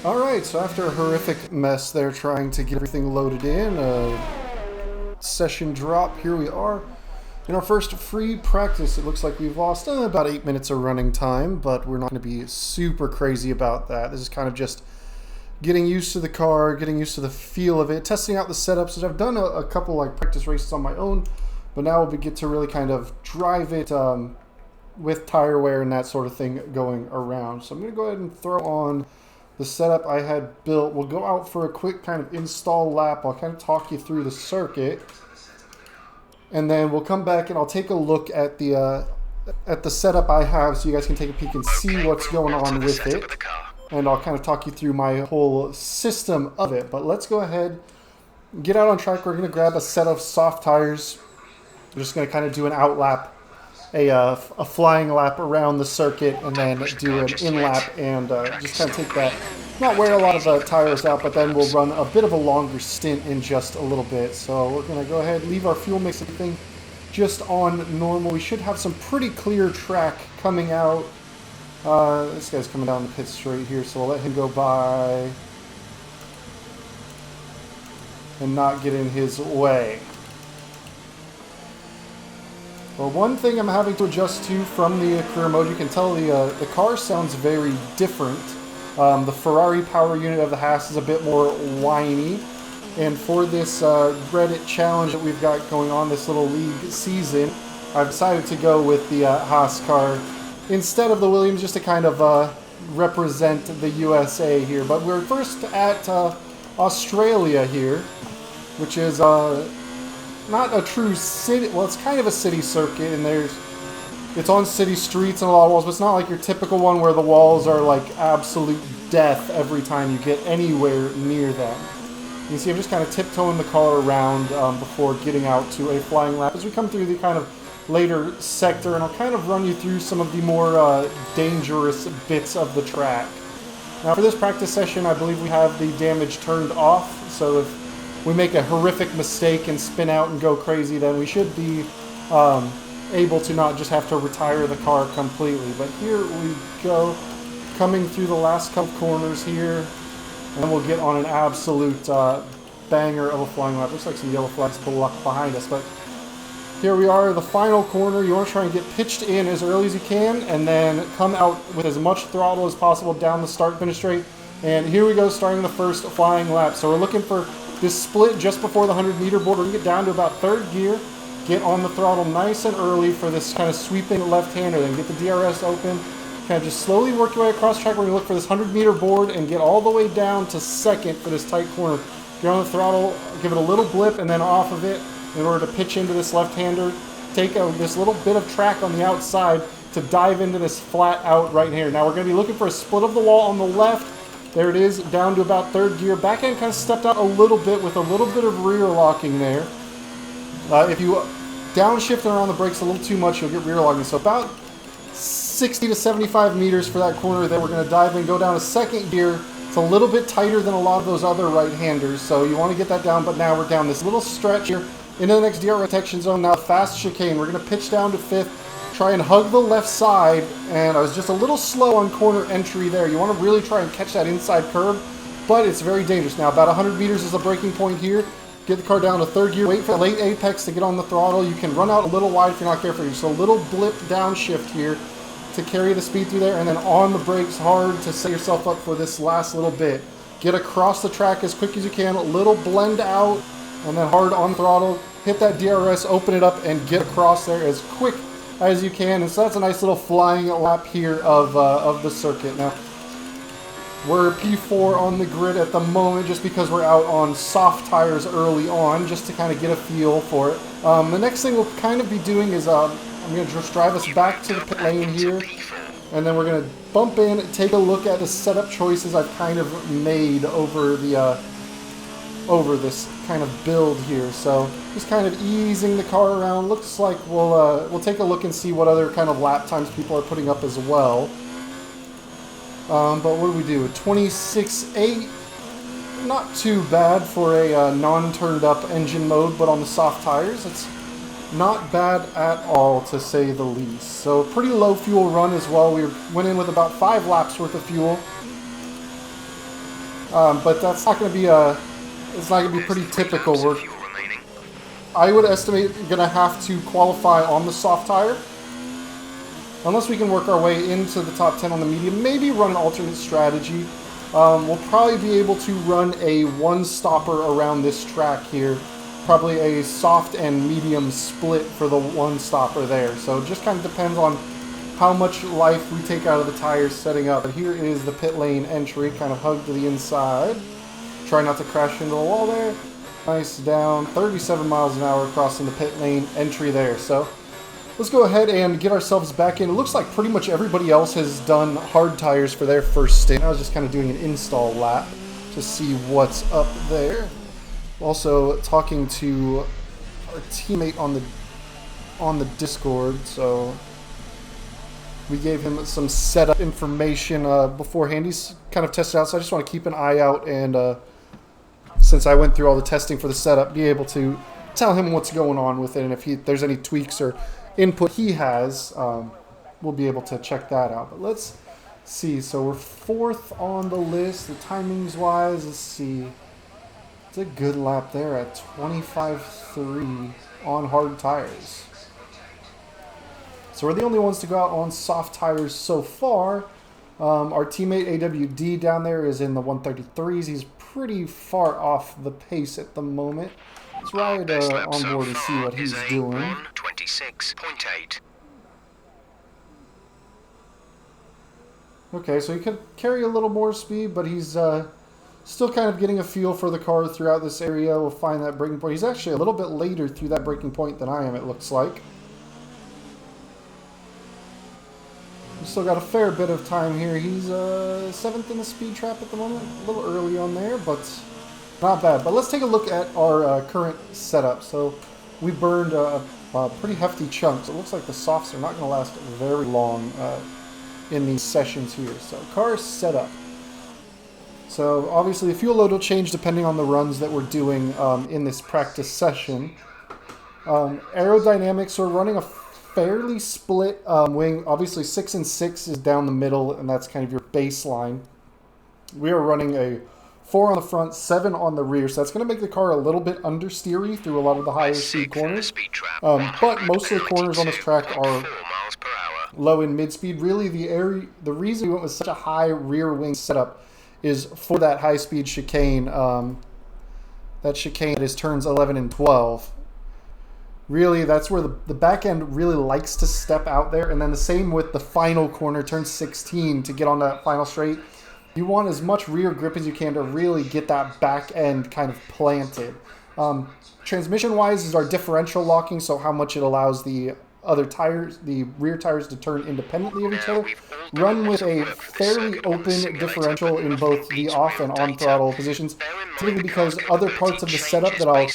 Alright, so after a horrific mess there trying to get everything loaded in, session drop, here we are. In our first free practice, it looks like we've lost about 8 minutes of running time, but we're not going to be super crazy about that. This is kind of just getting used to the car, getting used to the feel of it, testing out the setups. I've done a couple like practice races on my own, but now we get to really kind of drive it with tire wear and that sort of thing going around. So I'm going to go ahead and throw on the setup I had built. We'll go out for a quick kind of install lap. I'll kind of talk you through the circuit, and then we'll come back and I'll take a look at the setup I have so you guys can take a peek and see what's going on with it. And I'll kind of talk you through my whole system of it. But let's go ahead, get out on track. We're going to grab a set of soft tires. We're just going to kind of do an out lap, a flying lap around the circuit, and then do an in lap and just kind of take that, not wear a lot of tires out, but then we'll run a bit of a longer stint in just a little bit. So we're going to go ahead, leave our fuel mix and everything just on normal. We should have some pretty clear track coming out. This guy's coming down the pit straight here, so we'll let him go by and not get in his way. Well, one thing I'm having to adjust to from the career mode, you can tell the car sounds very different. The Ferrari power unit of the Haas is a bit more whiny. And for this Reddit challenge that we've got going on, this little league season, I've decided to go with the Haas car instead of the Williams, just to kind of represent the USA here. But we're first at Australia here, which is not a true city. Well, it's kind of a city circuit, and it's on city streets and a lot of walls, but it's not like your typical one where the walls are like absolute death every time you get anywhere near them. You can see I'm just kind of tiptoeing the car around before getting out to a flying lap as we come through the kind of later sector, and I'll kind of run you through some of the more dangerous bits of the track. Now for this practice session, I believe we have the damage turned off, so if we make a horrific mistake and spin out and go crazy, then we should be able to not just have to retire the car completely. But here we go, coming through the last couple corners here, and then we'll get on an absolute banger of a flying lap. Looks like some yellow flags behind us, but here we are, the final corner. You want to try and get pitched in as early as you can, and then come out with as much throttle as possible down the start-finish straight. And here we go, starting the first flying lap. So we're looking for this split just before the 100-meter board. We're going to get down to about third gear, get on the throttle nice and early for this kind of sweeping left-hander, then get the DRS open, kind of just slowly work your way across track. We're going to look for this 100-meter board and get all the way down to second for this tight corner. Get on the throttle, give it a little blip, and then off of it in order to pitch into this left-hander. Take this little bit of track on the outside to dive into this flat out right here. Now we're going to be looking for a split of the wall on the left. There it is, down to about third gear. Back end kind of stepped out a little bit with a little bit of rear locking there. If you downshift and around the brakes a little too much, you'll get rear locking. So about 60 to 75 meters for that corner. Then we're going to dive in, go down to second gear. It's a little bit tighter than a lot of those other right-handers, so you want to get that down. But now we're down this little stretch here into the next DRS detection zone. Now fast chicane. We're going to pitch down to fifth. Try and hug the left side, and I was just a little slow on corner entry there. You want to really try and catch that inside curve, but it's very dangerous. Now about 100 meters is the breaking point here. Get the car down to third gear, wait for the late apex to get on the throttle. You can run out a little wide if you're not careful. Just a little blip downshift here to carry the speed through there, and then on the brakes hard to set yourself up for this last little bit. Get across the track as quick as you can, a little blend out, and then hard on throttle. Hit that DRS, open it up, and get across there as quick as you can. And so that's a nice little flying lap here of the circuit. Now we're P4 on the grid at the moment just because we're out on soft tires early on, just to kind of get a feel for it. The next thing we'll kind of be doing is I'm going to just drive us back to the pit lane here, and then we're going to bump in, take a look at the setup choices I've kind of made over the over this kind of build here. So just kind of easing the car around. Looks like we'll take a look and see what other kind of lap times people are putting up as well. But what do we do? 26.8, not too bad for a non-turned up engine mode, but on the soft tires, it's not bad at all, to say the least. So pretty low fuel run as well. We went in with about 5 laps worth of fuel. But that's not going to be it's not going to be pretty typical. I would estimate you're going to have to qualify on the soft tire. Unless we can work our way into the top 10 on the medium, maybe run an alternate strategy. We'll probably be able to run a one-stopper around this track here. Probably a soft and medium split for the one-stopper there. So it just kind of depends on how much life we take out of the tires setting up. But here is the pit lane entry, kind of hugged to the inside. Try not to crash into the wall there. Nice down, 37 miles an hour crossing the pit lane entry there. So let's go ahead and get ourselves back in. It looks like pretty much everybody else has done hard tires for their first stint. I was just kind of doing an install lap to see what's up there. Also talking to our teammate on the Discord, so we gave him some setup information beforehand. He's kind of tested out, so I just want to keep an eye out, and since I went through all the testing for the setup, be able to tell him what's going on with it, and if there's any tweaks or input he has, we'll be able to check that out. But let's see. So we're 4th on the list, the timings wise. Let's see. It's a good lap there at 25.3 on hard tires. So we're the only ones to go out on soft tires so far. Our teammate AWD down there is in the 133s. He's pretty far off the pace at the moment. Let's ride on board and see what he's doing. 126.8. Okay, so he could carry a little more speed, but he's still kind of getting a feel for the car throughout this area. We'll find that braking point. He's actually a little bit later through that braking point than I am, it looks like. We've still got a fair bit of time here. He's 7th in the speed trap at the moment. A little early on there, but not bad. But let's take a look at our current setup. So we burned a pretty hefty chunk. So it looks like the softs are not going to last very long in these sessions here. So car setup. So obviously the fuel load will change depending on the runs that we're doing in this practice session. Aerodynamics, we're running a fairly split wing. Obviously 6 and 6 is down the middle, and that's kind of your baseline. We are running a 4 on the front, 7 on the rear, so that's going to make the car a little bit understeery through a lot of the higher speed corners. But most of the corners on this track are low and mid speed. Really, the reason we went with such a high rear wing setup is for that high speed chicane. That chicane is turns 11 and 12. Really, that's where the back end really likes to step out there. And then the same with the final corner, turn 16, to get on that final straight. You want as much rear grip as you can to really get that back end kind of planted. Transmission-wise is our differential locking, so how much it allows the other tires, the rear tires, to turn independently of each other. Run with a fairly open differential in both the off and on throttle positions, typically because other parts of the setup that I'll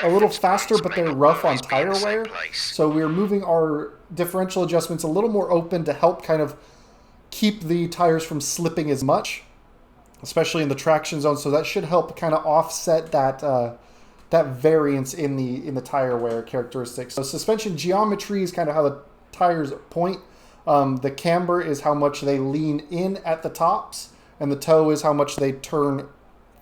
a little faster, but they're rough on tire wear. So we're moving our differential adjustments a little more open to help kind of keep the tires from slipping as much, especially in the traction zone. So that should help kind of offset that that variance in the tire wear characteristics. So suspension geometry is kind of how the tires point. The camber is how much they lean in at the tops, and the toe is how much they turn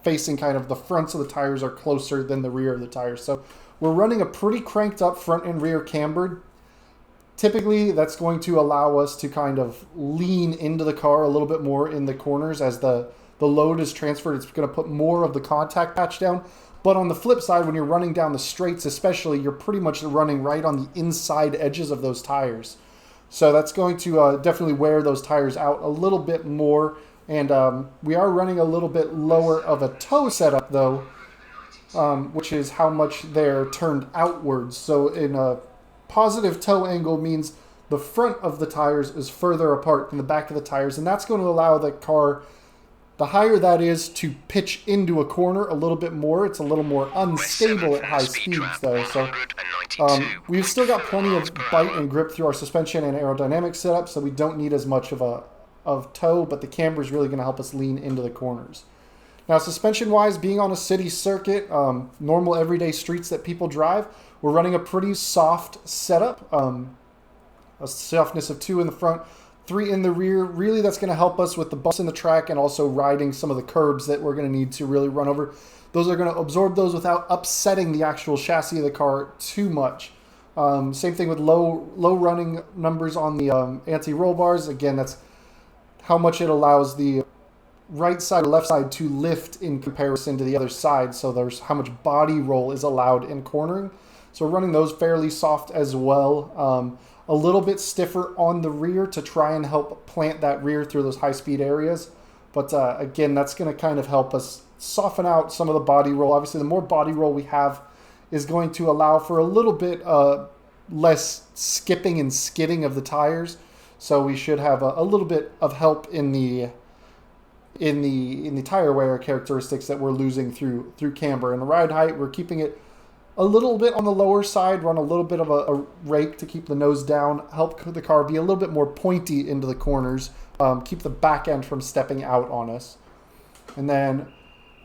facing kind of the fronts of the tires are closer than the rear of the tires. So we're running a pretty cranked up front and rear cambered. Typically, that's going to allow us to kind of lean into the car a little bit more in the corners as the load is transferred. It's going to put more of the contact patch down. But on the flip side, when you're running down the straights especially, you're pretty much running right on the inside edges of those tires. So that's going to definitely wear those tires out a little bit more. And we are running a little bit lower of a toe setup, though, which is how much they're turned outwards. So in a positive toe angle means the front of the tires is further apart than the back of the tires, and that's going to allow the car, the higher that is, to pitch into a corner a little bit more. It's a little more unstable at high speeds, though. So we've still got plenty of bite and grip through our suspension and aerodynamic setup, so we don't need as much of toe, but the camber is really going to help us lean into the corners. Now, suspension-wise, being on a city circuit, normal everyday streets that people drive, we're running a pretty soft setup, a softness of 2 in the front, 3 in the rear. Really, that's going to help us with the bumps in the track and also riding some of the curbs that we're going to need to really run over. Those are going to absorb those without upsetting the actual chassis of the car too much. Same thing with low running numbers on the anti-roll bars. Again, that's how much it allows the right side or left side to lift in comparison to the other side. So there's how much body roll is allowed in cornering. So we're running those fairly soft as well. A little bit stiffer on the rear to try and help plant that rear through those high-speed areas. But again, that's going to kind of help us soften out some of the body roll. Obviously, the more body roll we have is going to allow for a little bit less skipping and skidding of the tires. So we should have a little bit of help in the tire wear characteristics that we're losing through camber. And the ride height, we're keeping it a little bit on the lower side, run a little bit of a rake to keep the nose down, help the car be a little bit more pointy into the corners, keep the back end from stepping out on us. And then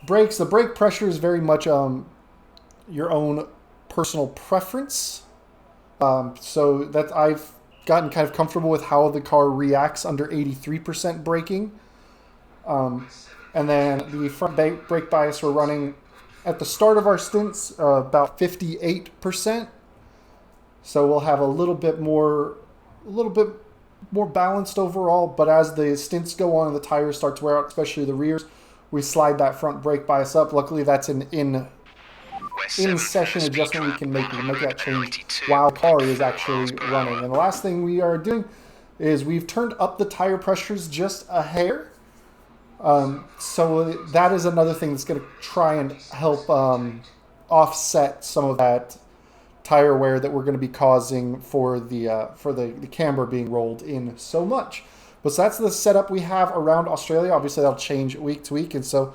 brakes, the brake pressure is very much your own personal preference. So that I've gotten kind of comfortable with how the car reacts under 83% braking. And then the front brake bias we're running at the start of our stints about 58%. So we'll have a little bit more balanced overall. But as the stints go on and the tires start to wear out, especially the rears, we slide that front brake bias up. Luckily, that's an in-session adjustment we can make. We can make that change while the car is actually running. And the last thing we are doing is we've turned up the tire pressures just a hair. So that is another thing that's going to try and help offset some of that tire wear that we're going to be causing for the camber being rolled in so much. But so that's the setup we have around Australia. Obviously, that'll change week to week, and so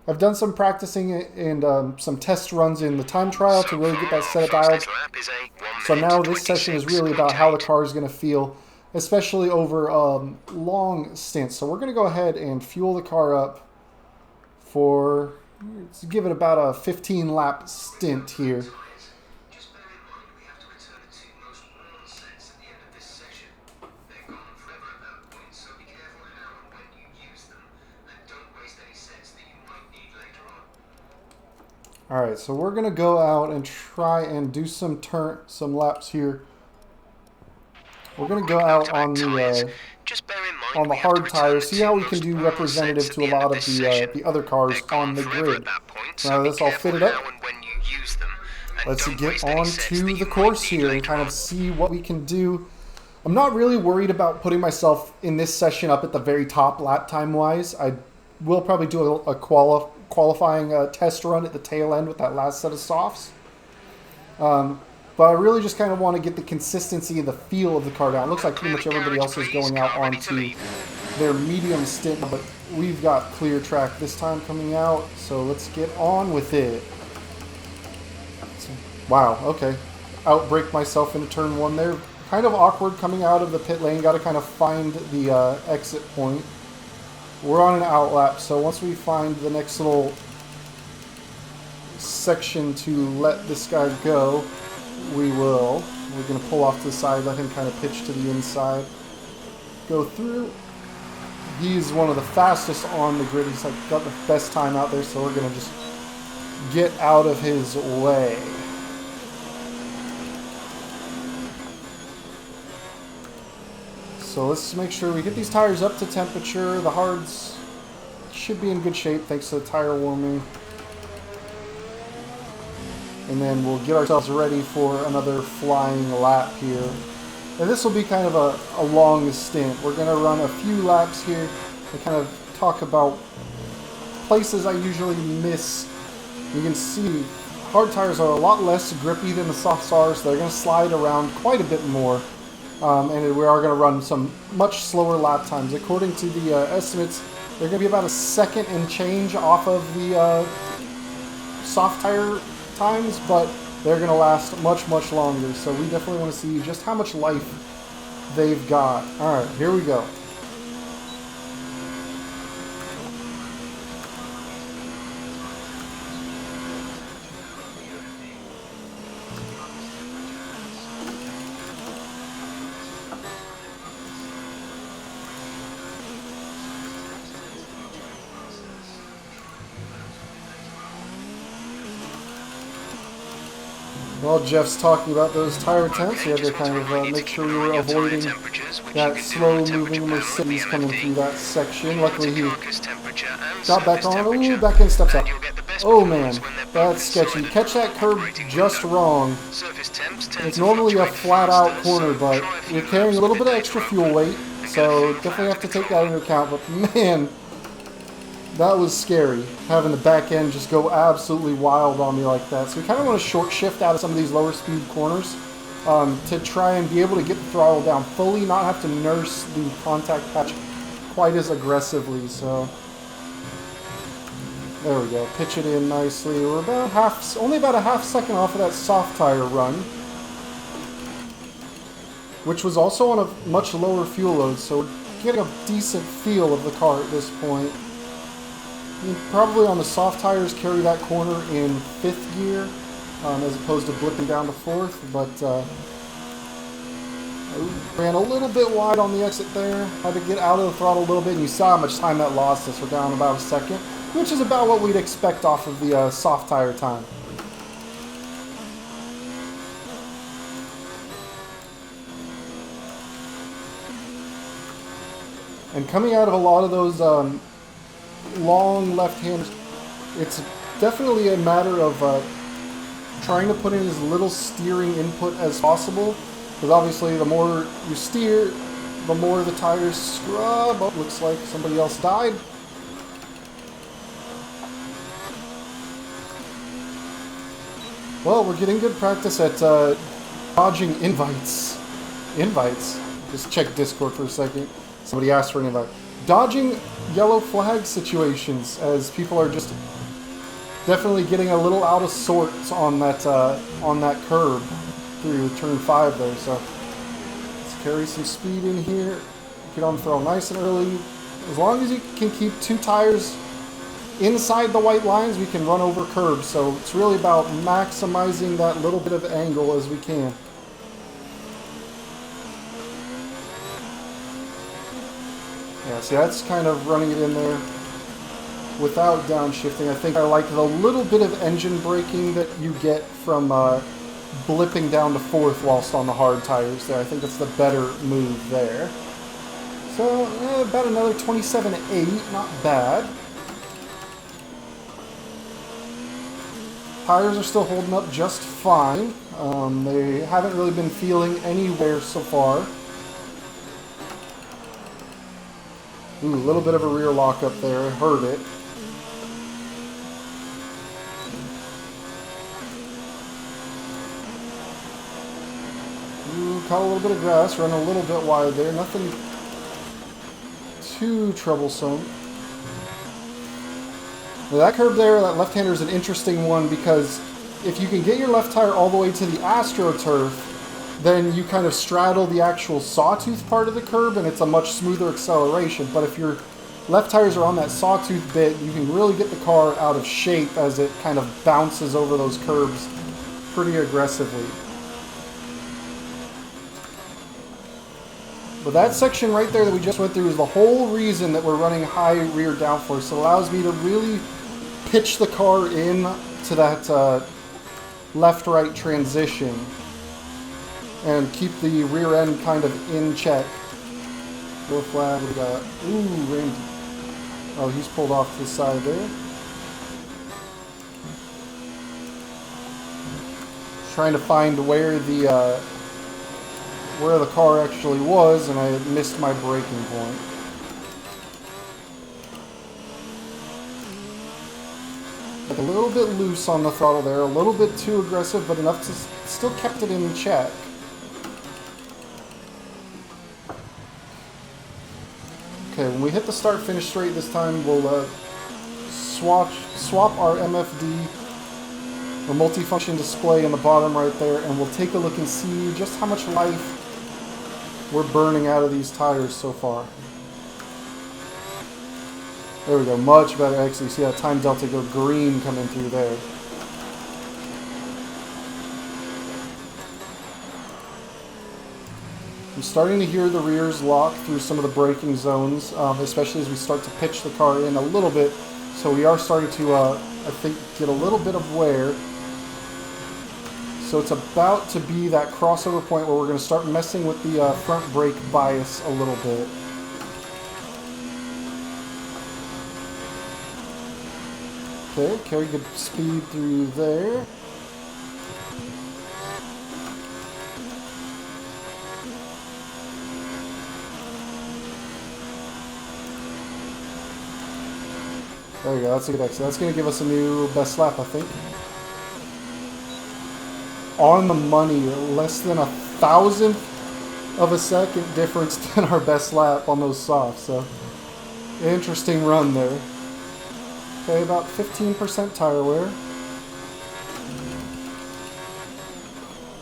I've done some practicing and some test runs in the time trial to really get that setup dialed. So now this session is really about how the car is going to feel, especially over long stints. So we're going to go ahead and fuel the car up for, let's give it about a 15 lap stint here. All right, so we're gonna go out and try and do some laps here. We're gonna go out on the hard tires. See how we can do representative to a lot of the other cars on the grid. Now this all fitted up. Let's get on to the course here and kind of see what we can do. I'm not really worried about putting myself in this session up at the very top lap time wise. I will probably do a qualifying test run at the tail end with that last set of softs. But I really just kind of want to get the consistency and the feel of the car down. It looks like pretty much everybody else is going out onto their medium stint, but we've got clear track this time coming out, so let's get on with it. Wow, okay. Outbrake myself into turn one there. Kind of awkward coming out of the pit lane. Got to kind of find the exit point. We're on an outlap, so once we find the next little section to let this guy go, we will. We're going to pull off to the side, let him kind of pitch to the inside, go through. He's one of the fastest on the grid. He's like got the best time out there, so we're going to just get out of his way. So let's make sure we get these tires up to temperature. The hards should be in good shape thanks to the tire warming. And then we'll get ourselves ready for another flying lap here. And this will be kind of a long stint. We're going to run a few laps here and kind of talk about places I usually miss. You can see hard tires are a lot less grippy than the softs are, so they're going to slide around quite a bit more. And we are going to run some much slower lap times. According to the estimates, they're going to be about a second and change off of the soft tire times, but they're going to last much, much longer. So we definitely want to see just how much life they've got. All right, here we go. While Jeff's talking about those tire temps, we had to kind of make sure we were avoiding that slow-moving Mercedes coming through that section. Luckily, he got back on. Ooh, back in, steps up. Oh man, that's sketchy. Catch that curb just wrong. It's normally a flat-out corner, but you're carrying a little bit of extra fuel weight, so definitely have to take that into account. But man, that was scary, having the back end just go absolutely wild on me like that. So we kind of want to short shift out of some of these lower speed corners to try and be able to get the throttle down fully, not have to nurse the contact patch quite as aggressively. So there we go, pitch it in nicely. We're about only about a half second off of that soft tire run, which was also on a much lower fuel load, so we're getting a decent feel of the car at this point. You probably on the soft tires carry that corner in 5th gear as opposed to blipping down to 4th, but I ran a little bit wide on the exit there. Had to get out of the throttle a little bit, and you saw how much time that lost us. We're down about a second, which is about what we'd expect off of the soft tire time. And coming out of a lot of those long left-handers, it's definitely a matter of trying to put in as little steering input as possible, because obviously the more you steer, the more the tires scrub. Oh, looks like somebody else died. Well, we're getting good practice at dodging invites. Invites? Just check Discord for a second. Somebody asked for an invite. Dodging yellow flag situations, as people are just definitely getting a little out of sorts on that curb through turn 5 there. So let's carry some speed in here. Get on the throttle nice and early. As long as you can keep 2 tires inside the white lines, we can run over curbs. So it's really about maximizing that little bit of angle as we can. Yeah, see, that's kind of running it in there without downshifting. I think I like the little bit of engine braking that you get from blipping down to 4th whilst on the hard tires there. I think that's the better move there. So, about another 27.8, not bad. Tires are still holding up just fine. They haven't really been feeling any wear so far. Ooh, a little bit of a rear lock up there. I heard it. Ooh, caught a little bit of grass. Run a little bit wide there. Nothing too troublesome. Now that curb there, that left-hander is an interesting one, because if you can get your left tire all the way to the AstroTurf, then you kind of straddle the actual sawtooth part of the curb, and it's a much smoother acceleration. But if your left tires are on that sawtooth bit, you can really get the car out of shape as it kind of bounces over those curbs pretty aggressively. But that section right there that we just went through is the whole reason that we're running high rear downforce. It allows me to really pitch the car in to that left-right transition and keep the rear end kind of in check. Go flag, we got, ooh, Randy. Oh, he's pulled off to the side there. Trying to find where the car actually was, and I had missed my braking point. Like a little bit loose on the throttle there, a little bit too aggressive, but enough to still kept it in check. Okay, when we hit the start-finish straight this time, we'll swap our MFD, or multifunction display in the bottom right there, and we'll take a look and see just how much life we're burning out of these tires so far. There we go, much better. Actually, you see that time delta go green coming through there. I'm starting to hear the rears lock through some of the braking zones, especially as we start to pitch the car in a little bit. So we are starting to, I think, get a little bit of wear. So it's about to be that crossover point where we're going to start messing with the front brake bias a little bit. Okay, carry good speed through there. There we go, that's a good exit. That's going to give us a new best lap, I think. On the money, less than 1,000th of a second difference than our best lap on those softs. So, interesting run there. Okay, about 15% tire wear.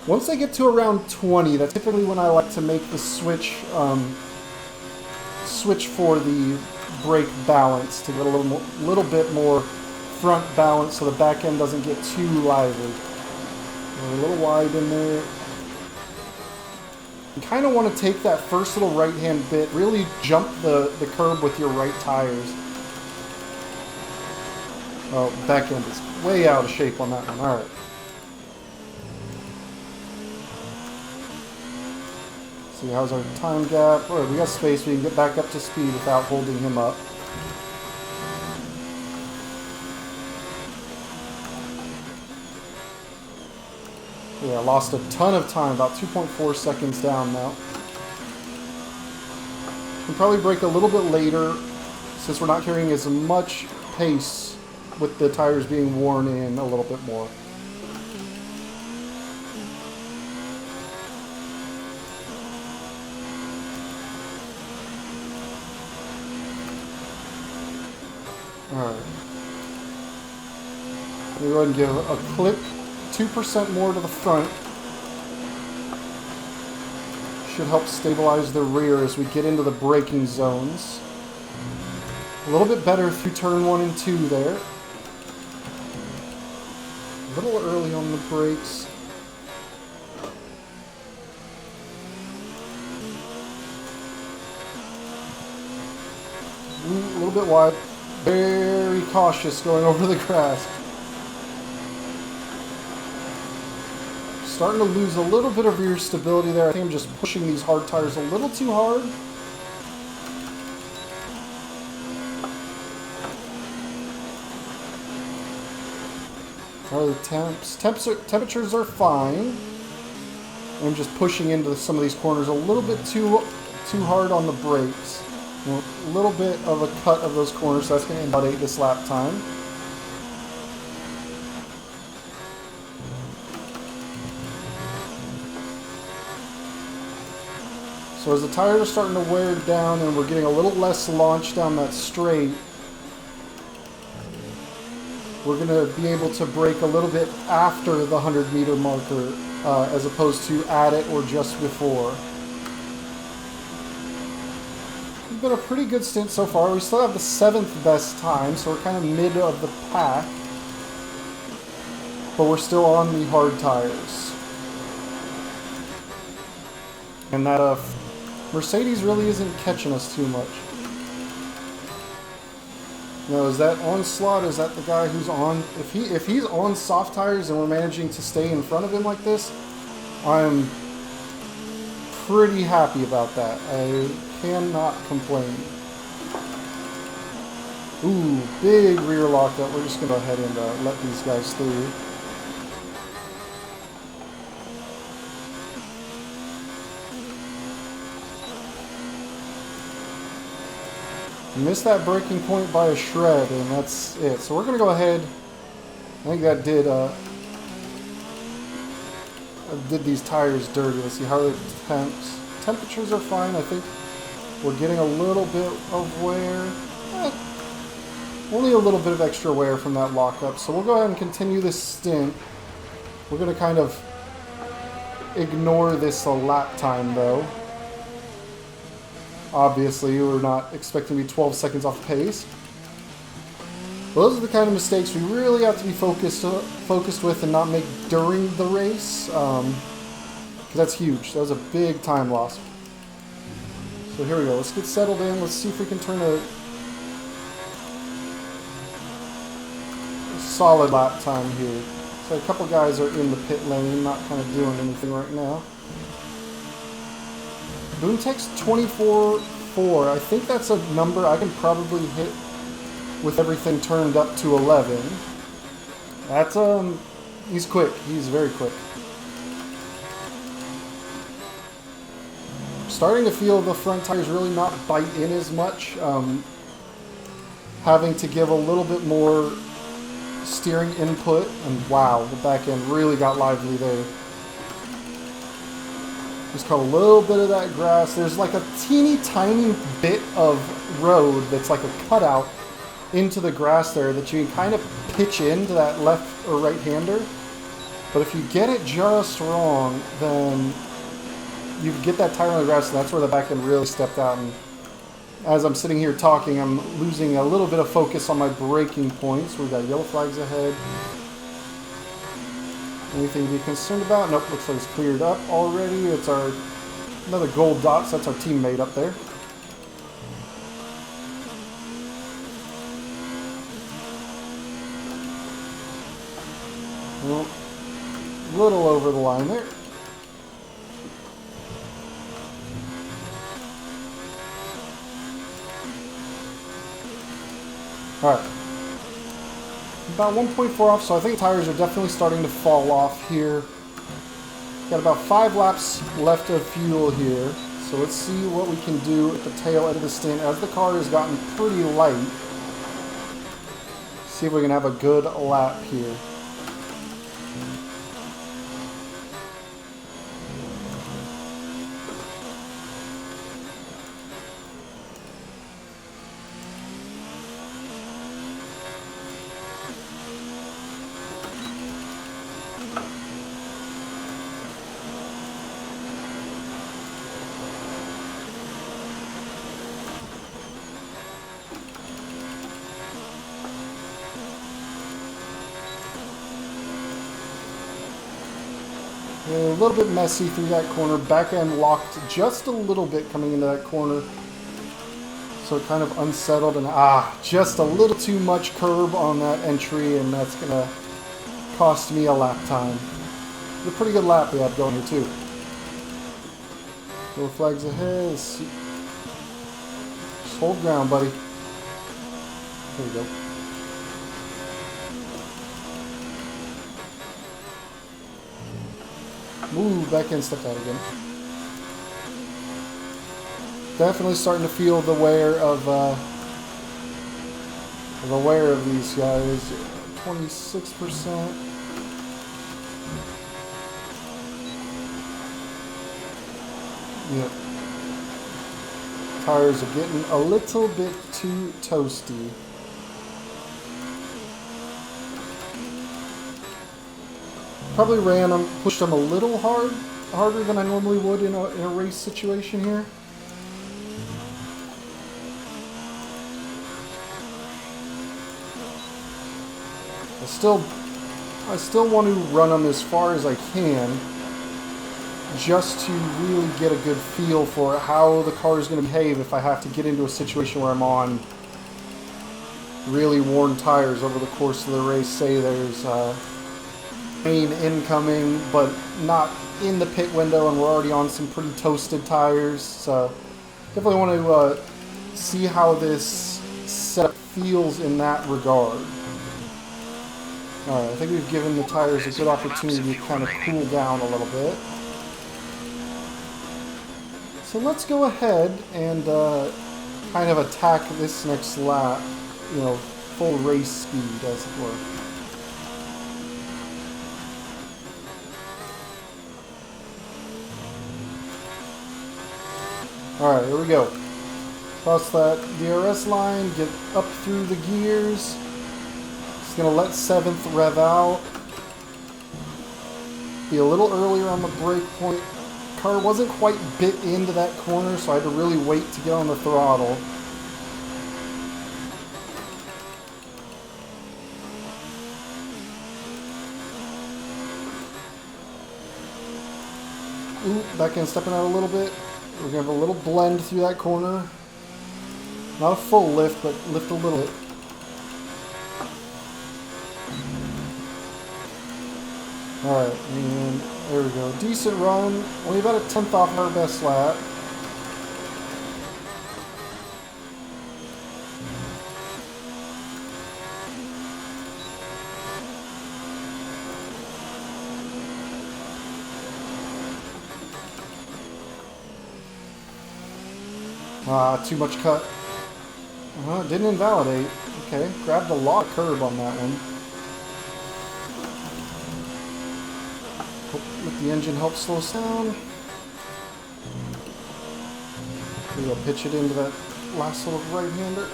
Once I get to around 20, that's typically when I like to make the switch for the brake balance to get a little bit more front balance so the back end doesn't get too lively. We're a little wide in there. You kind of want to take that first little right-hand bit, really jump the curb with your right tires. Oh, back end is way out of shape on that one. All right. See, how's our time gap? All right, we got space. We can get back up to speed without holding him up. Yeah, lost a ton of time, about 2.4 seconds down now. Can probably brake a little bit later since we're not carrying as much pace with the tires being worn in a little bit more. Alright. Let me go ahead and give a click 2% more to the front. Should help stabilize the rear as we get into the braking zones. A little bit better through turn 1 and 2 there. A little early on the brakes. A little bit wide. Very cautious going over the grass. Starting to lose a little bit of rear stability there. I think I'm just pushing these hard tires a little too hard. How are the temperatures are fine. I'm just pushing into some of these corners a little bit too hard on the brakes. A little bit of a cut of those corners, so that's going to invalidate this lap time. So as the tires are starting to wear down and we're getting a little less launch down that straight, we're going to be able to brake a little bit after the 100-meter marker as opposed to at it or just before. It's been a pretty good stint so far. We still have the 7th best time, so we're kind of mid of the pack. But we're still on the hard tires. And that Mercedes really isn't catching us too much. Now, is that Onslaught? Is that the guy who's on? If he's on soft tires and we're managing to stay in front of him like this, I'm pretty happy about that. I cannot complain. Ooh, big rear lockup. We're just going to go ahead and let these guys through. Missed that braking point by a shred, and that's it. So we're going to go ahead. I think that did these tires dirty. Let's see how the temperatures are fine. I think we're getting a little bit of wear. Only a little bit of extra wear from that lockup. So we'll go ahead and continue this stint. We're going to kind of ignore this lap time, though. Obviously, we're not expecting to be 12 seconds off pace. Those are the kind of mistakes we really have to be focused with and not make during the race. Because that's huge. That was a big time loss. So here we go. Let's get settled in. Let's see if we can turn a solid lap time here. So a couple guys are in the pit lane, not kind of doing anything right now. Boone takes 24.4. I think that's a number I can probably hit with everything turned up to 11. That's, he's quick. He's very quick. Starting to feel the front tires really not bite in as much. Having to give a little bit more steering input, and wow, the back end really got lively there. Just caught a little bit of that grass. There's like a teeny tiny bit of road that's like a cutout into the grass there that you can kind of pitch into that left or right hander. But if you get it just wrong, then you get that tire on the grass, and that's where the back end really stepped out. And as I'm sitting here talking, I'm losing a little bit of focus on my braking points. We've got yellow flags ahead. Anything to be concerned about? Nope, looks like it's cleared up already. It's our another gold dots. That's our teammate up there. Well, a little over the line there. Alright. About 1.4 off, so I think tires are definitely starting to fall off here. Got about 5 laps left of fuel here. So let's see what we can do at the tail end of the stint as the car has gotten pretty light. See if we can have a good lap here. A little bit messy through that corner. Back end locked just a little bit coming into that corner. So kind of unsettled and just a little too much curb on that entry, and that's going to cost me a lap time. It's a pretty good lap we have going here too. Little flags ahead. Just hold ground, buddy. There you go. Ooh, back end stepped out again. Definitely starting to feel the wear of these guys. 26%. Yep. Tires are getting a little bit too toasty. Probably pushed them a little harder than I normally would in a race situation here. I still want to run them as far as I can, just to really get a good feel for how the car is going to behave if I have to get into a situation where I'm on really worn tires over the course of the race. Say there's rain incoming, but not in the pit window, and we're already on some pretty toasted tires. So definitely want to see how this setup feels in that regard. Alright, I think we've given the tires a good opportunity to kind of cool down a little bit. So let's go ahead and kind of attack this next lap, full race speed, as it were. Alright, here we go. Cross that DRS line, get up through the gears. Just gonna let 7th rev out. Be a little earlier on the brake point. Car wasn't quite bit into that corner, so I had to really wait to get on the throttle. Ooh, back end stepping out a little bit. We're going to have a little blend through that corner. Not a full lift, but lift a little bit. Alright, and there we go. Decent run. Only about a 10th off our best lap. Too much cut. It didn't invalidate. Okay, grabbed a lot of curb on that one. Hope that the engine helps slow us down. Maybe I'll pitch it into that last little right-hander.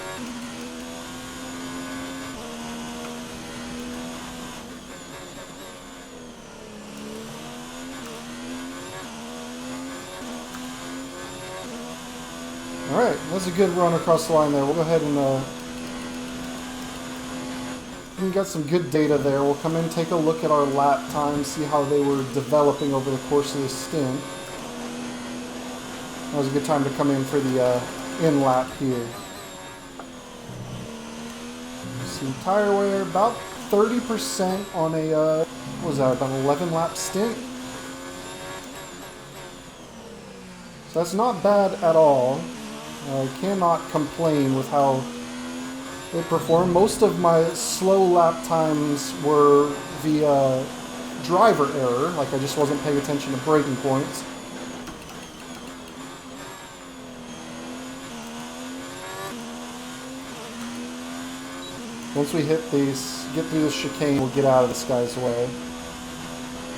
Alright, that's a good run across the line there. We'll go ahead and we got some good data there. We'll come in, take a look at our lap times, see how they were developing over the course of this stint. That was a good time to come in for the in lap here. See tire wear, about 30% on a, what was that, about an 11 lap stint? So that's not bad at all. I cannot complain with how they perform. Most of my slow lap times were via driver error, like I just wasn't paying attention to braking points. Once we hit these, get through this chicane, we'll get out of this guy's way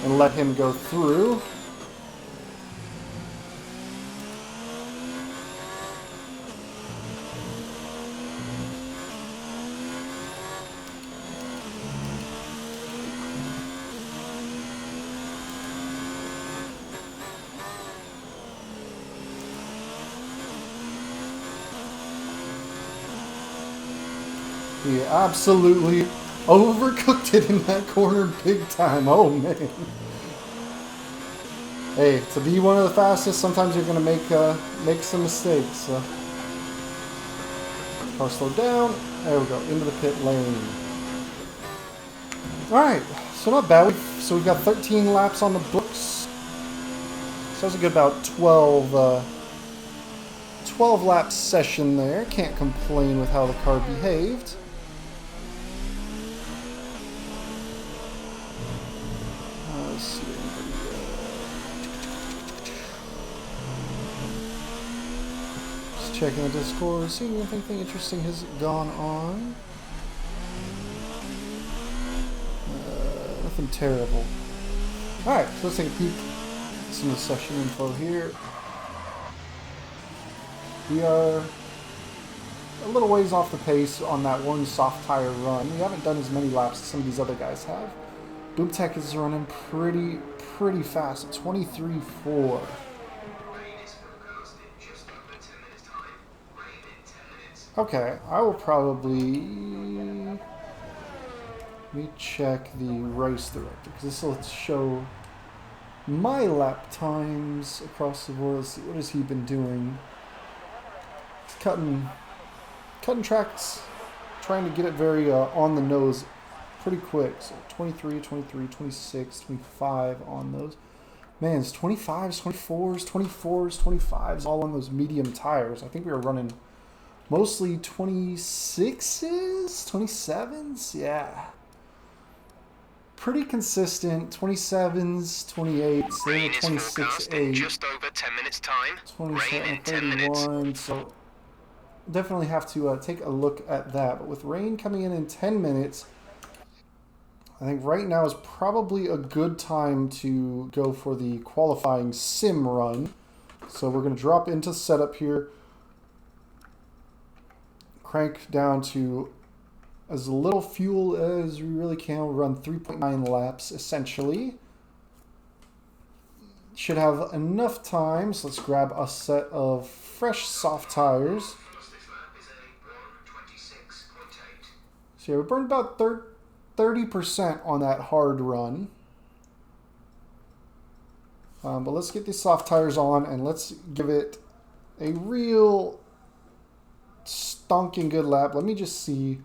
and let him go through. He absolutely overcooked it in that corner big time. Oh, man. Hey, to be one of the fastest, sometimes you're going to make some mistakes. So. Car slowed down. There we go, into the pit lane. Alright, so not bad. So we've got 13 laps on the books. So that's a good about 12 lap session there. Can't complain with how the car behaved. Checking the Discord, seeing if anything interesting has gone on. Nothing terrible. Alright, so let's take a peek at some of the session info here. We are a little ways off the pace on that one soft tire run. We haven't done as many laps as some of these other guys have. Boom Tech is running pretty fast at 23.4. Okay, I will probably... Let me check the race director, because this will show my lap times across the board. Let's see, what has he been doing? He's cutting tracks, trying to get it very on the nose pretty quick. So 23, 23, 26, 25 on those. Man, it's 25s, 24s, 24s, 25s, all on those medium tires. I think we were running... mostly 26s, 27s, yeah. Pretty consistent, 27s, 28s, then 26.8. Just over 10 minutes time. 27, 31, so definitely have to take a look at that. But with rain coming in 10 minutes, I think right now is probably a good time to go for the qualifying sim run. So we're going to drop into setup here. Crank down to as little fuel as we really can. We'll run 3.9 laps essentially. Should have enough time, so let's grab a set of fresh soft tires. So yeah, we burned about 30% on that hard run. But let's get these soft tires on and let's give it a real stonking good lap. Let me just see.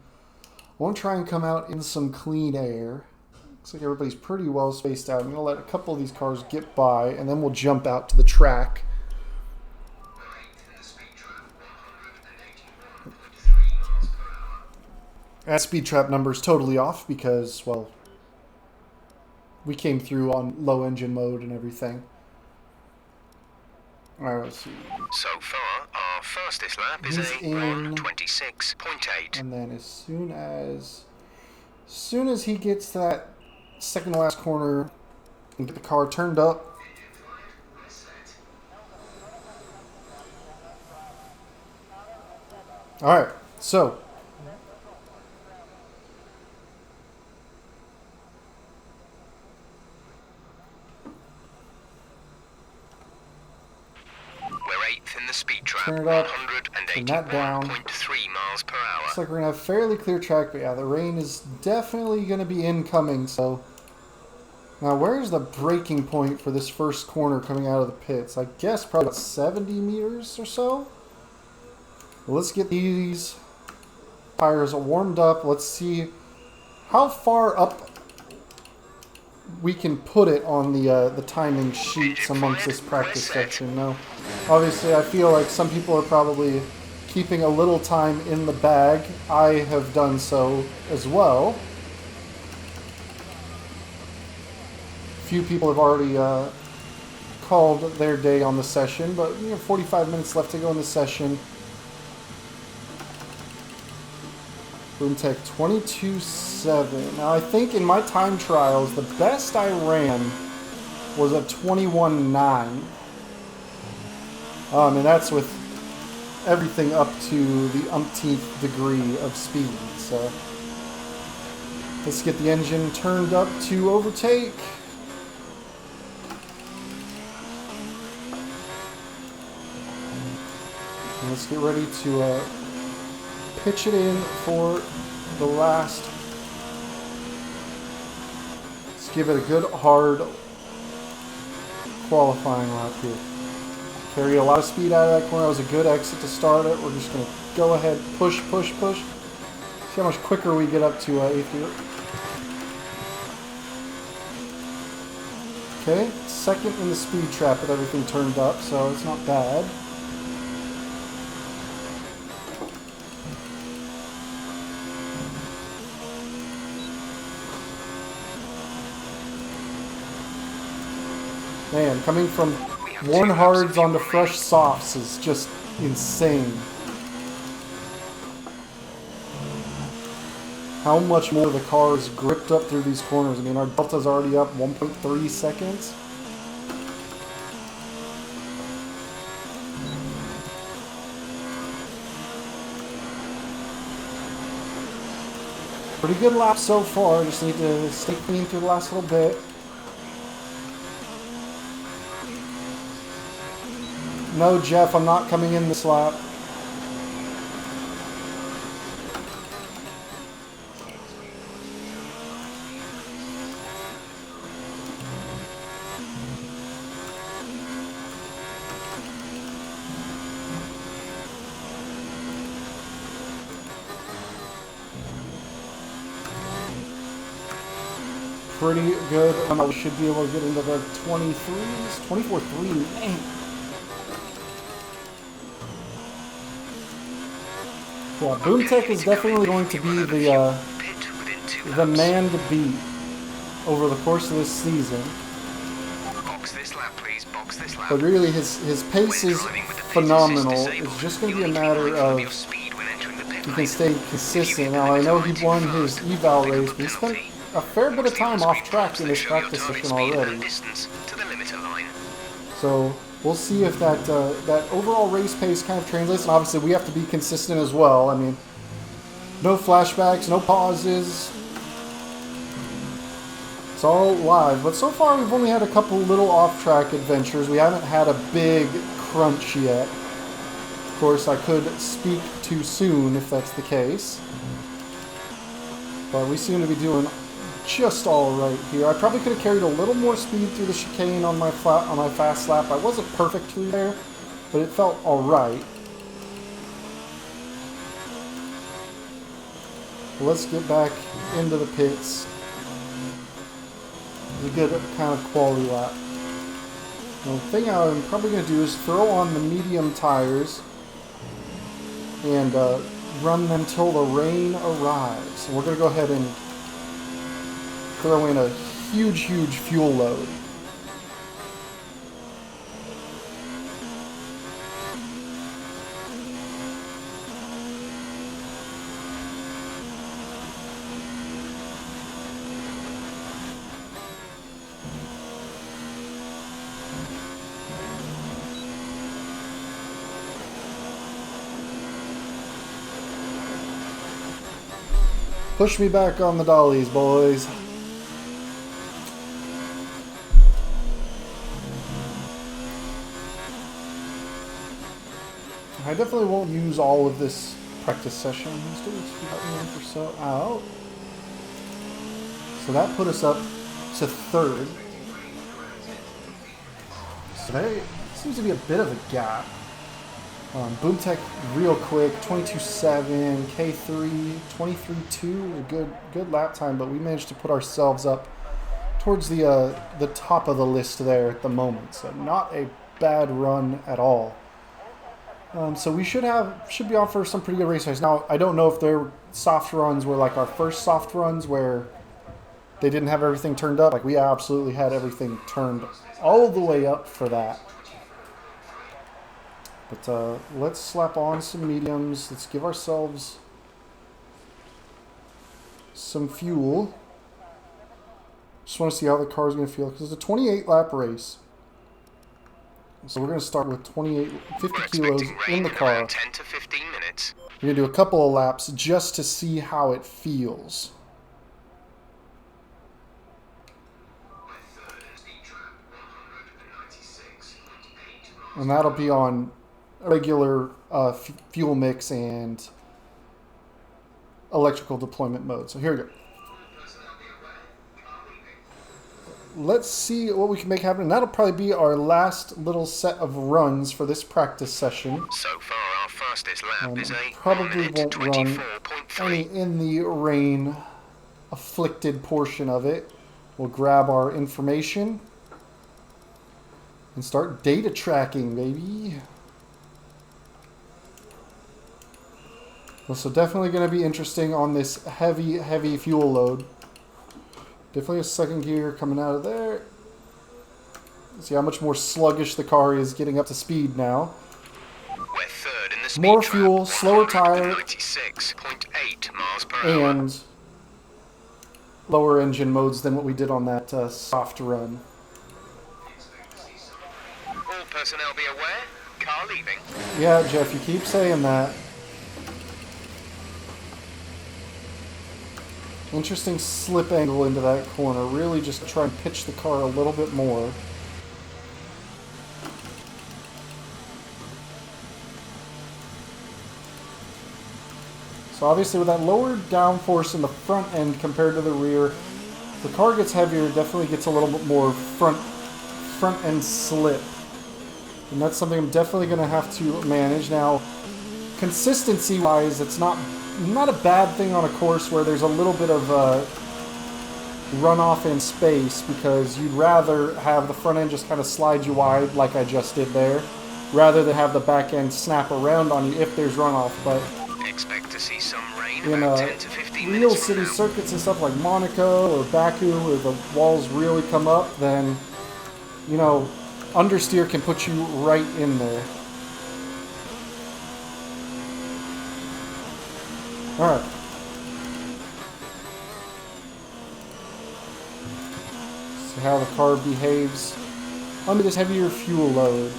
I want to try and come out in some clean air. Looks like everybody's pretty well spaced out. I'm going to let a couple of these cars get by, and then we'll jump out to the track. That speed trap number is totally off because, well, we came through on low engine mode and everything. Alright, let's see. So far, our fastest lap is He's a in, 1:26.8. and then as soon as he gets to that second to last corner and get the car turned up, alright, so In the speed trap, turn it up, turn that down. 181.3 miles per hour. Looks like we're going to have fairly clear track, but yeah, the rain is definitely going to be incoming, so... Now, where's the braking point for this first corner coming out of the pits? I guess probably about 70 meters or so? Well, let's get these tires warmed up. Let's see how far up we can put it on the timing sheets amongst this practice section. Now, obviously, I feel like some people are probably keeping a little time in the bag. I have done so as well. Few people have already called their day on the session, but 45 minutes left to go in the session. Boomtech 22.7. Now I think in my time trials, the best I ran was a 21.9. And that's with everything up to the umpteenth degree of speed. So let's get the engine turned up to overtake. And let's get ready to pitch it in for the last. Let's give it a good hard qualifying lap here. Carry a lot of speed out of that corner. That was a good exit to start it. We're just going to go ahead, push, push, push. See how much quicker we get up to 8th gear. Okay, second in the speed trap with everything turned up, so it's not bad. Man, coming from worn hards onto fresh softs is just insane. How much more the car is gripped up through these corners. I mean, our delta's already up 1.3 seconds. Pretty good lap so far. Just need to stay clean through the last little bit. No, Jeff, I'm not coming in this lap. Pretty good. We should be able to get into the 23s. 24.3, man. Yeah, Boomtech is definitely going to be the man to beat over the course of this season. But really, his pace is phenomenal. It's just going to be a matter of he can stay consistent. Now, I know he won his eval race, but he spent a fair bit of time off track in this practice session already. So we'll see if that overall race pace kind of translates. And obviously, we have to be consistent as well. I mean, no flashbacks, no pauses. It's all live. But so far, we've only had a couple little off-track adventures. We haven't had a big crunch yet. Of course, I could speak too soon if that's the case. But we seem to be doing just all right here. I probably could have carried a little more speed through the chicane on my fast lap. I wasn't perfectly there, but it felt all right. Let's get back into the pits. It's a good kind of quality lap. The thing I'm probably going to do is throw on the medium tires and run them till the rain arrives. And we're going to go ahead and throw in a huge fuel load. Push me back on the dollies, boys. I definitely won't use all of this practice session. Let's do this or so out. So that put us up to third. So there seems to be a bit of a gap. Boomtech real quick, 22.7, K3, 23.2, good lap time, but we managed to put ourselves up towards the top of the list there at the moment. So not a bad run at all. So we should be on for some pretty good race race. Now I don't know if their soft runs were like our first soft runs where they didn't have everything turned up. Like we absolutely had everything turned all the way up for that. But let's slap on some mediums. Let's give ourselves some fuel. Just want to see how the car is going to feel because it's a 28 lap race. So we're going to start with 50 kilos in the car. 10 to 15 minutes. We're going to do a couple of laps just to see how it feels. And that'll be on regular fuel mix and electrical deployment mode. So here we go. Let's see what we can make happen. And that'll probably be our last little set of runs for this practice session. So far, our fastest lap is a probably won't run any in the rain afflicted portion of it. We'll grab our information and start data tracking, baby. Well, so definitely going to be interesting on this heavy fuel load. Definitely a second gear coming out of there. See how much more sluggish the car is getting up to speed now. We're third in the speed More trap, fuel, slower tire, 96.8 miles per hour. and lower engine modes than what we did on that soft run. All personnel be aware. Car leaving. Yeah, Jeff, you keep saying that. Interesting slip angle into that corner. Really just try and pitch the car a little bit more. So obviously with that lower downforce in the front end compared to the rear, if the car gets heavier, it definitely gets a little bit more front end slip. And that's something I'm definitely going to have to manage. Now, consistency-wise, it's not a bad thing on a course where there's a little bit of runoff in space, because you'd rather have the front end just kind of slide you wide like I just did there, rather than have the back end snap around on you if there's runoff. But expect to see some rain in about 10 to 15 real minutes city from now. circuits and stuff like Monaco or Baku, where the walls really come up, then, you know, understeer can put you right in there. Alright. See how the car behaves under this heavier fuel load.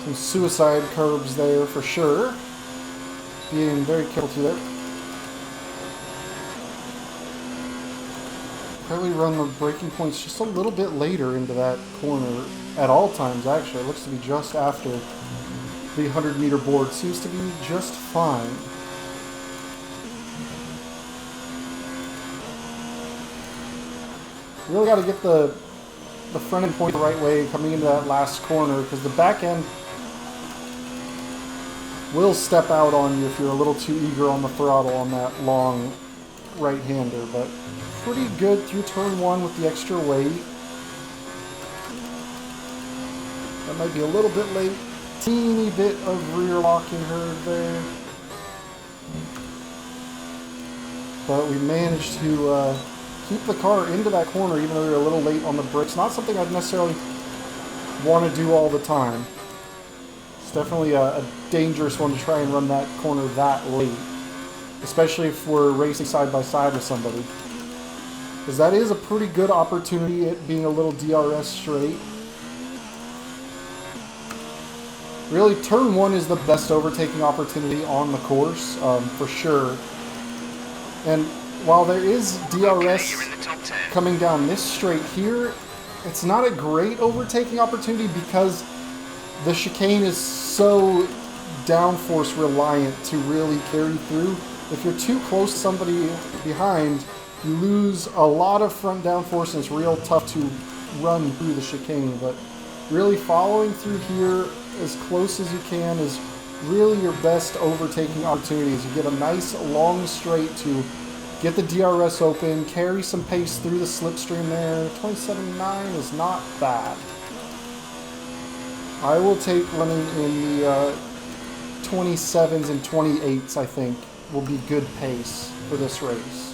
Some suicide curbs there for sure. Being very careful through there. Probably run the braking points just a little bit later into that corner at all times, actually. It looks to be just after the 100-meter board. Seems to be just fine. Really got to get the front end point the right way coming into that last corner, because the back end will step out on you if you're a little too eager on the throttle on that long right-hander. But pretty good through turn one with the extra weight. That might be a little bit late. Teeny bit of rear locking her there. But we managed to keep the car into that corner even though we were a little late on the brakes. Not something I'd necessarily want to do all the time. It's definitely a dangerous one to try and run that corner that late. Especially if we're racing side by side with somebody. Because that is a pretty good opportunity, it being a little DRS straight. Really, turn one is the best overtaking opportunity on the course, for sure. And while there is DRS coming down this straight here, it's not a great overtaking opportunity because the chicane is so downforce reliant to really carry through. If you're too close to somebody behind, you lose a lot of front downforce and it's real tough to run through the chicane. But really following through here as close as you can is really your best overtaking opportunities. You get a nice long straight to get the DRS open, carry some pace through the slipstream there. 27.9 is not bad. I will take running in the 27s and 28s, I think, will be good pace for this race.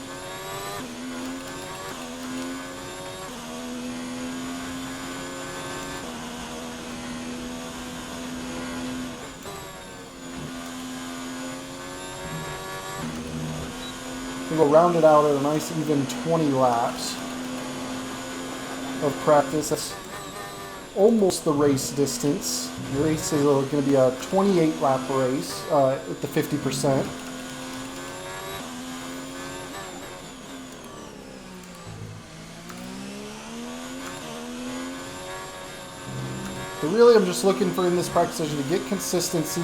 We'll round it out at a nice even 20 laps of practice. That's almost the race distance. The race is going to be a 28 lap race at the 50%. But really I'm just looking for in this practice session to get consistency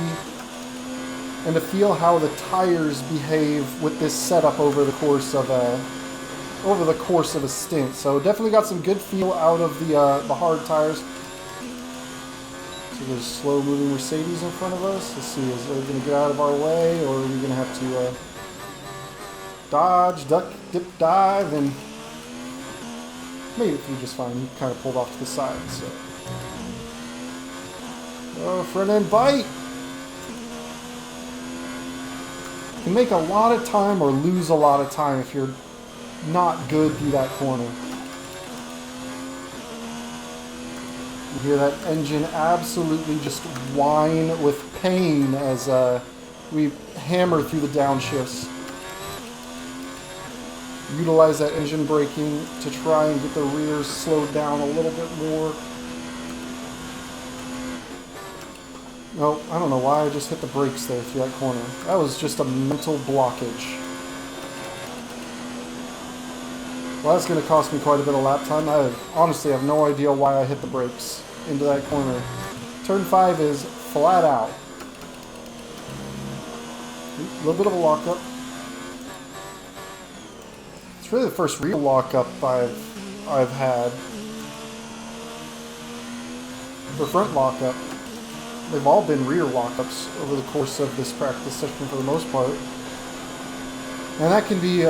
and to feel how the tires behave with this setup over the course of a stint. So definitely got some good feel out of the hard tires. So there's a slow-moving Mercedes in front of us. Let's see, is it going to get out of our way, or are we going to have to dodge, duck, dip, dive, and made it through just fine. He kind of pulled off to the side. So, oh, front end bite. You can make a lot of time or lose a lot of time if you're not good through that corner. You hear that engine absolutely just whine with pain as we hammer through the downshifts. Utilize that engine braking to try and get the rears slowed down a little bit more. No, I don't know why I just hit the brakes there through that corner. That was just a mental blockage. Well, that's going to cost me quite a bit of lap time. I honestly have no idea why I hit the brakes into that corner. Turn 5 is flat out. A little bit of a lockup. It's really the first real lockup I've had. The front lockup. They've all been rear lockups over the course of this practice session for the most part. And that can be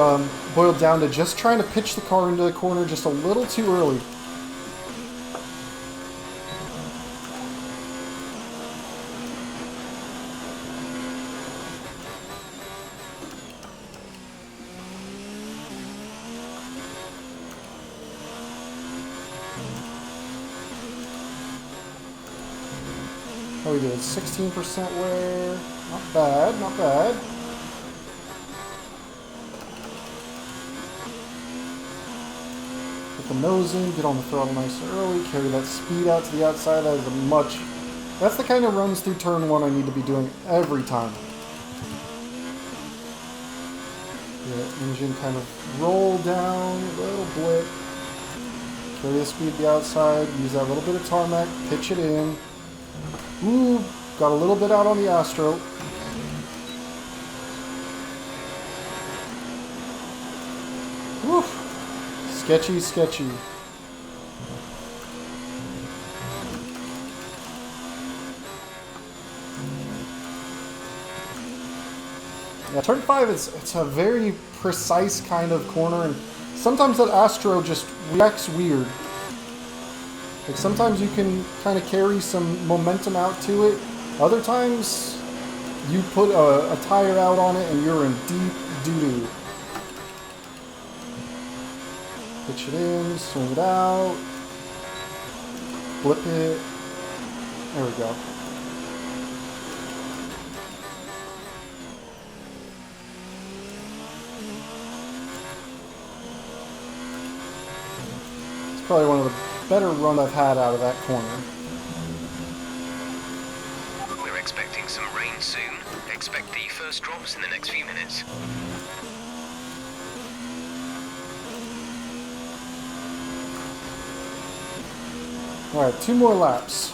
boiled down to just trying to pitch the car into the corner just a little too early. How we doing? 16% wear. Not bad, not bad. Get the nose in, get on the throttle nice and early, carry that speed out to the outside. That is a much That's the kind of runs through turn 1 I need to be doing every time. Yeah, engine kind of roll down, a little blip. Carry the speed to the outside, use that little bit of tarmac, pitch it in. Ooh, got a little bit out on the Astro. Woof. Sketchy, sketchy. Yeah, turn 5 it's a very precise kind of corner, and sometimes that Astro just reacts weird. Like sometimes you can kind of carry some momentum out to it. Other times you put a tire out on it and you're in deep doo-doo. Pitch it in, swing it out, flip it. There we go. Probably one of the better runs I've had out of that corner. We're expecting some rain soon. Expect the first drops in the next few minutes. Alright, 2 more laps.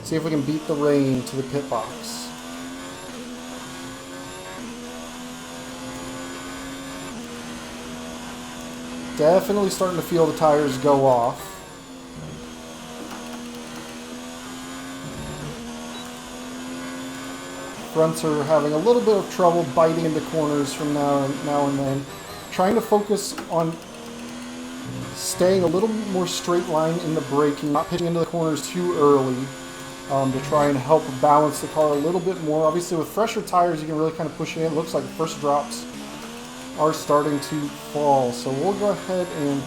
See if we can beat the rain to the pit box. Definitely starting to feel the tires go off. Fronts are having a little bit of trouble biting into corners from now and then. Trying to focus on staying a little more straight line in the braking, not pitching into the corners too early, to try and help balance the car a little bit more. Obviously with fresher tires you can really kind of push it in. It looks like the first drops are starting to fall. So we'll go ahead and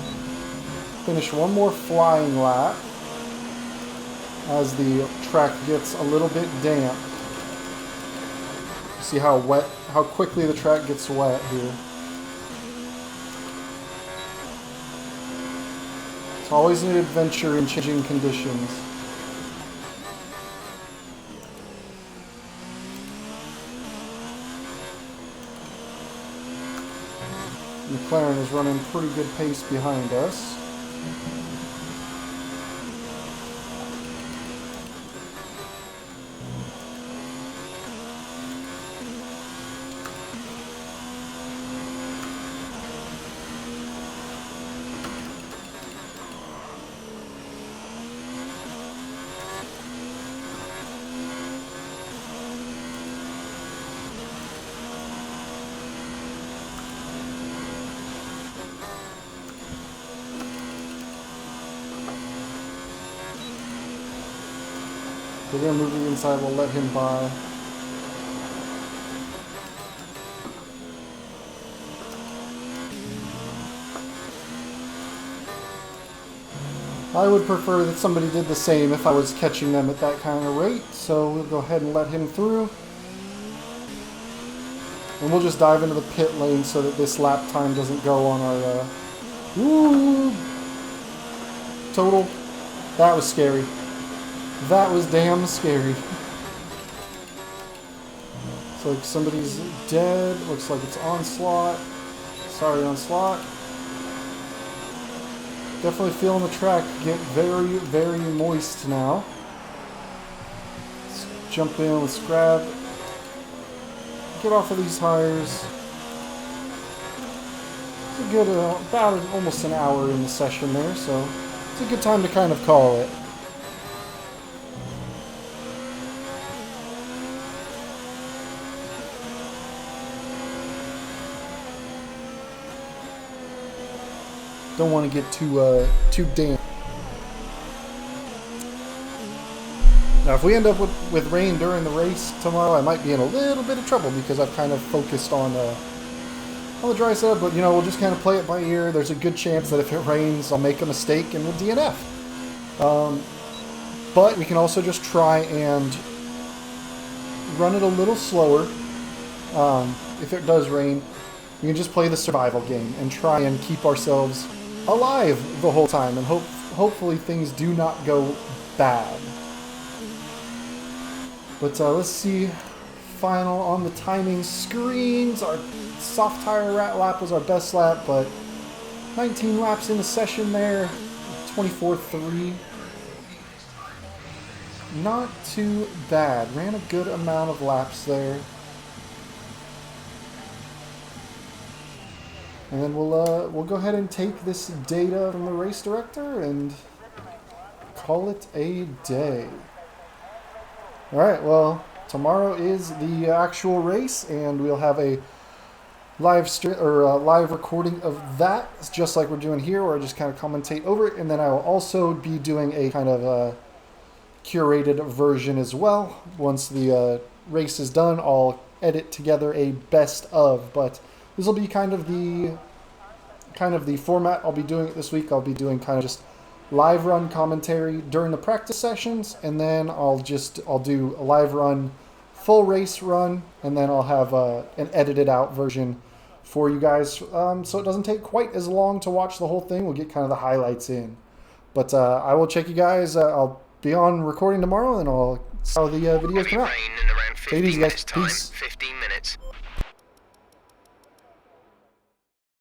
finish one more flying lap as the track gets a little bit damp. See how quickly the track gets wet here. It's always an adventure in changing conditions. McLaren is running pretty good pace behind us. We're going to move to the inside, we'll let him by. I would prefer that somebody did the same if I was catching them at that kind of rate, so we'll go ahead and let him through. And we'll just dive into the pit lane so that this lap time doesn't go on our... total. That was scary. That was damn scary. Looks like somebody's dead. Looks like it's Onslaught. Sorry, Onslaught. Definitely feeling the track get very, very moist now. Let's jump in, let's grab. Get off of these tires. It's a good, about almost an hour in the session there, so it's a good time to kind of call it. Don't want to get too damp. Now, if we end up with rain during the race tomorrow, I might be in a little bit of trouble because I've kind of focused on the dry side. But you know, we'll just kind of play it by ear. There's a good chance that if it rains, I'll make a mistake and we'll DNF. But we can also just try and run it a little slower. If it does rain, we can just play the survival game and try and keep ourselves alive the whole time, and hopefully things do not go bad. But let's see. Final on the timing screens. Our soft tire lap was our best lap, but 19 laps in the session there. 24.3. Not too bad. Ran a good amount of laps there. And then we'll go ahead and take this data from the race director and call it a day. All right, well, tomorrow is the actual race, and we'll have a live live recording of that, just like we're doing here, where I just kind of commentate over it. And then I will also be doing a kind of curated version as well. Once the race is done, I'll edit together a best of. But this will be kind of the format I'll be doing it this week. I'll be doing kind of just live run commentary during the practice sessions, and then I'll do a live run, full race run, and then I'll have an edited out version for you guys, so it doesn't take quite as long to watch the whole thing. We'll get kind of the highlights in. But I will check you guys. I'll be on recording tomorrow, and I'll see how the videos come out. Rain in around Take it easy, guys. 15 minutes time. Peace. 15 minutes.